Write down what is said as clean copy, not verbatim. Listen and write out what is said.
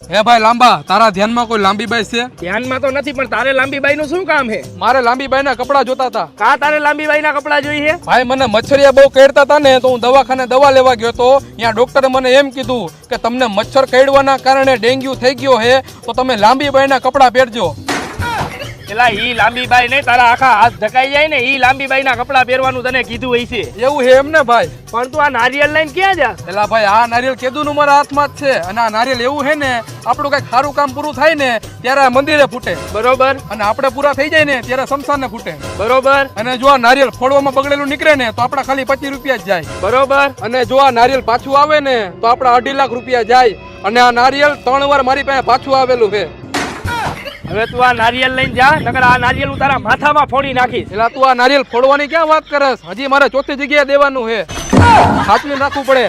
હે ભાઈ લાંબા, તારા ધ્યાનમાં કોઈ લાંબી બાઈ છે? ધ્યાનમાં તો નથી, પણ તારે લાંબીબાઈ નું શું કામ છે? મારે લાંબી બાઈ ના કપડા જોતા હતા. કા તારે લાંબીબાઈ ના કપડા જોઈએ? ભાઈ મને મચ્છરિયા બહુ કરડતા હતા ને, તો હું દવાખાને દવા લેવા ગયો તો ત્યાં ડોક્ટરે મને એમ કીધું કે તમને મચ્છર કરડવાના કારણે ડેન્ગ્યુ થઈ ગયો છે, તો તમે લાંબી બાઈ ના કપડા પહેરજો. એલા ઈ લાંબીબાઈ નહીં, તારા આખા હાથ ધકાઈ જાય ને, ઈ લાંબીબાઈ ના કપડા પહેરવાનું તને કીધું હોય છે. એવું છે એમ ને ભાઈ? પણ તું આ નારિયેળ લઈને ક્યાં જા? એલા ભાઈ, આ નારિયેળ કેદુનું મારા હાથમાં જ છે, અને આ નારિયેળ એવું છે ને, આપણું કઈક સારું કામ પૂરું થાય ને ત્યારે આ મંદિરે ફૂટે, બરોબર, અને આપણે પૂરા થઈ જાય ને ત્યારે શમશાને ફૂટે, બરોબર. અને જો આ નારિયેળ ફોડવામાં બગડેલું નીકળે ને તો આપણા ખાલી 25 રૂપિયા જ જાય, બરોબર. અને જો આ નારિયેળ પાછું આવે ને તો આપણા 2.5 લાખ રૂપિયા જાય. અને આ નારિયેળ 3 વાર મારી પાસે પાછું આવેલું છે. હવે તું આ નારિયેળ લઈને જા, નકર આ નારિયેળ હું તારા માથામાં ફોડી નાખીશ. એટલે તું આ નારિયેળ ફોડવાની ક્યાં વાત કરસ? હજી મારે 4થી જગ્યાએ દેવાનું છે, સાચવીને રાખવું પડે.